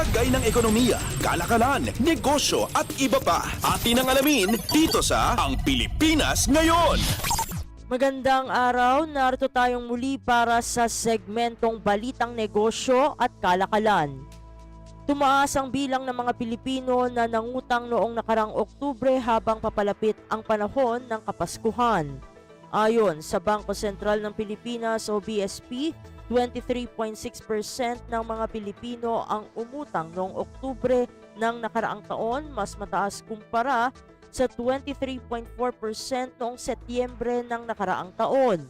Lagay ng ekonomiya, kalakalan, negosyo at iba pa. Atin ang alamin dito sa Ang Pilipinas Ngayon. Magandang araw, narito tayong muli para sa segmentong Balitang Negosyo at Kalakalan. Tumaas ang bilang ng mga Pilipino na nangutang noong nakarang Oktubre habang papalapit ang panahon ng Kapaskuhan. Ayon sa Bangko Sentral ng Pilipinas o BSP, 23.6% ng mga Pilipino ang umutang noong Oktubre ng nakaraang taon, mas mataas kumpara sa 23.4% noong Setyembre ng nakaraang taon.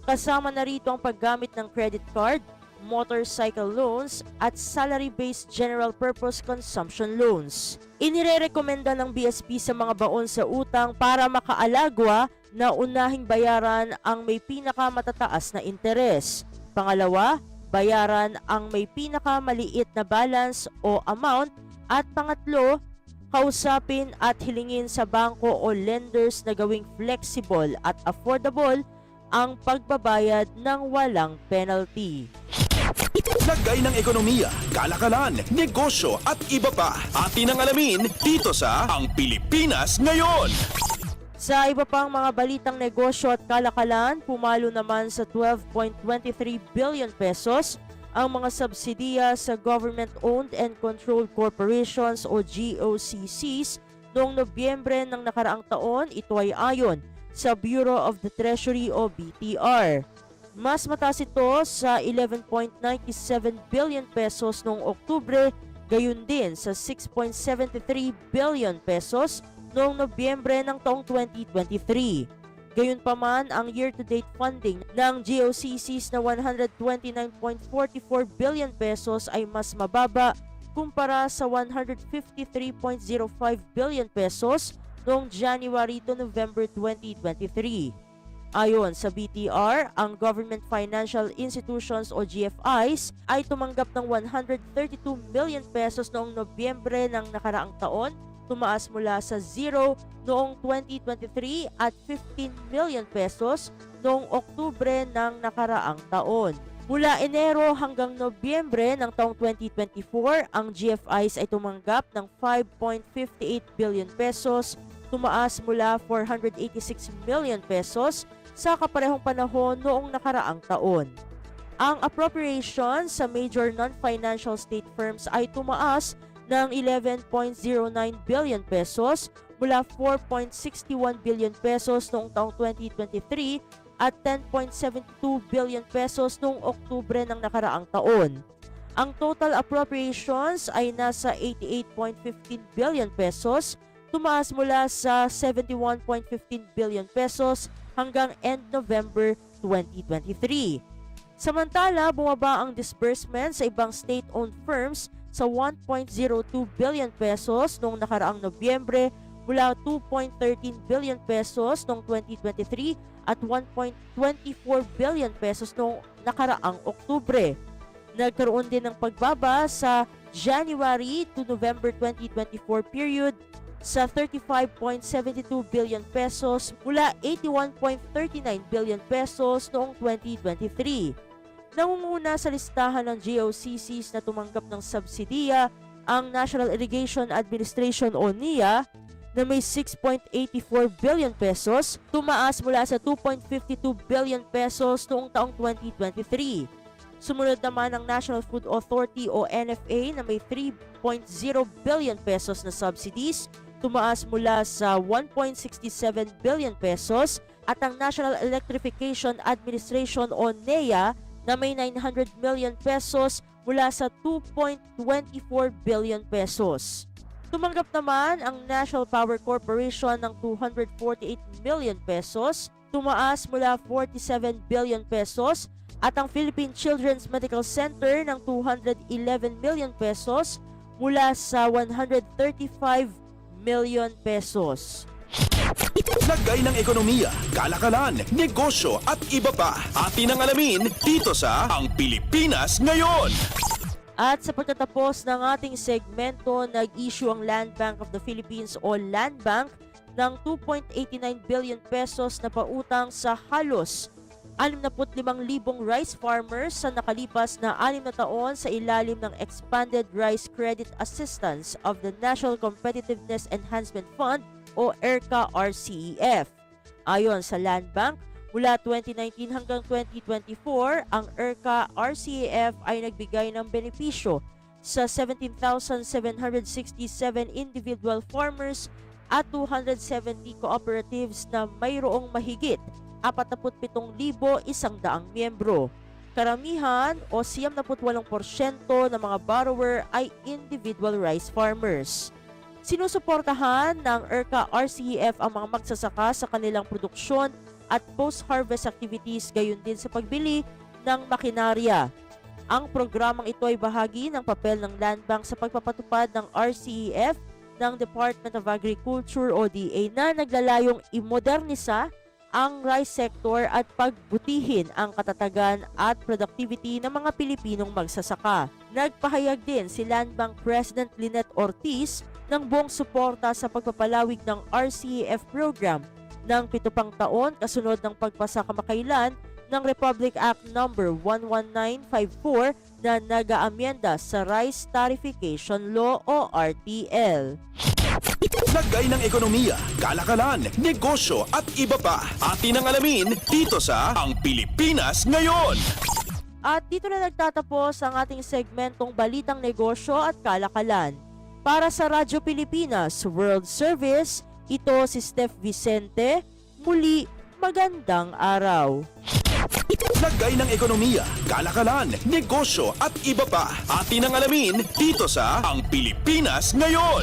Kasama na rito ang paggamit ng credit card, motorcycle loans at salary-based general purpose consumption loans. Inirerekomenda ng BSP sa mga baon sa utang para makaalagwa na unahing bayaran ang may pinakamatataas na interes. Pangalawa, bayaran ang may pinakamaliit na balance o amount. At pangatlo, kausapin at hilingin sa bangko o lenders na gawing flexible at affordable ang pagbabayad ng walang penalty. Lagay ng ekonomiya, kalakalan, negosyo at iba pa. Atin ang alamin dito sa Ang Pilipinas Ngayon. Sa iba pang mga balitang negosyo at kalakalan, pumalo naman sa 12.23 billion pesos ang mga subsidiya sa government-owned and controlled corporations o GOCCs noong Nobyembre ng nakaraang taon. Ito ay ayon sa Bureau of the Treasury o BTR. Mas mataas ito sa 11.97 billion pesos noong Oktubre, gayon din sa 6.73 billion pesos noong Nobyembre ng taong 2023. Gayunpaman, ang year-to-date funding ng GOCCs na 129.44 billion pesos ay mas mababa kumpara sa 153.05 billion pesos noong January to November 2023. Ayon sa BTR, ang Government Financial Institutions o GFIs ay tumanggap ng 132 million pesos noong Nobyembre ng nakaraang taon, tumaas mula sa 0 noong 2023 at 15 million pesos noong Oktubre ng nakaraang taon. Mula Enero hanggang Nobyembre ng taong 2024, ang GFIs ay tumanggap ng 5.58 billion pesos, tumaas mula 486 million pesos sa kaparehong panahon noong nakaraang taon. Ang appropriations sa major non-financial state firms ay tumaas ng 11.09 billion pesos mula 4.61 billion pesos noong taong 2023 at 10.72 billion pesos noong Oktubre ng nakaraang taon. Ang total appropriations ay nasa 88.15 billion pesos, tumaas mula sa 71.15 billion pesos hanggang end November 2023. Samantala, bumaba ang disbursement sa ibang state-owned firms sa 1.02 billion pesos noong nakaraang Nobyembre mula 2.13 billion pesos noong 2023 at 1.24 billion pesos noong nakaraang Oktubre. Nagkaroon din ng pagbaba sa January to November 2024 period sa 35.72 billion pesos mula 81.39 billion pesos noong 2023. Nangunguna sa listahan ng GOCCs na tumanggap ng subsidiya ang National Irrigation Administration o NIA na may 6.84 billion pesos, tumaas mula sa 2.52 billion pesos noong taong 2023. Sumunod naman ang National Food Authority o NFA na may 3.0 billion pesos na subsidies, tumaas mula sa 1.67 billion pesos, at ang National Electrification Administration o NEA na may 900 million pesos mula sa 2.24 billion pesos. Tumanggap naman ang National Power Corporation ng 248 million pesos, tumaas mula 47 billion pesos, at ang Philippine Children's Medical Center ng 211 million pesos mula sa 135 million pesos. Lagay ng ekonomiya, kalakalan, negosyo at iba pa. Atin ang alamin dito sa Ang Pilipinas Ngayon. At sa pagtatapos ng ating segmento, nag-issue ang Land Bank of the Philippines o Land Bank ng 2.89 billion pesos na pautang sa halos 65,000 rice farmers sa nakalipas na 6 na taon sa ilalim ng Expanded Rice Credit Assistance of the National Competitiveness Enhancement Fund o ERCA-RCEF. Ayon sa Land Bank, mula 2019 hanggang 2024, ang ERCA-RCEF ay nagbigay ng benepisyo sa 17,767 individual farmers at 270 cooperatives na mayroong mahigit 47,100 miyembro. Karamihan o 98% ng mga borrower ay individual rice farmers. Sinusuportahan ng ERCA-RCEF ang mga magsasaka sa kanilang produksyon at post-harvest activities, gayon din sa pagbili ng makinarya. Ang programang ito ay bahagi ng papel ng Land Bank sa pagpapatupad ng RCEF ng Department of Agriculture o DA na naglalayong imodernisa ang rice sector at pagbutihin ang katatagan at productivity ng mga Pilipinong magsasaka. Nagpahayag din si Land Bank President Lynette Ortiz ng buong suporta sa pagpapalawig ng RCEF program ng 7 pang taon kasunod ng pagpasa kamakailan ng Republic Act No. 11954 na nag-aamyenda sa Rice Tarification Law o RTL. Lagay ng ekonomiya, kalakalan, negosyo at iba pa. Atin ang alamin dito sa Ang Pilipinas Ngayon. At dito na nagtatapos ang ating segmentong Balitang Negosyo at Kalakalan. Para sa Radyo Pilipinas World Service, ito si Steph Vicente. Muli, magandang araw. Lagay ng ekonomiya, kalakalan, negosyo at iba pa. Atin ang alamin dito sa Ang Pilipinas Ngayon.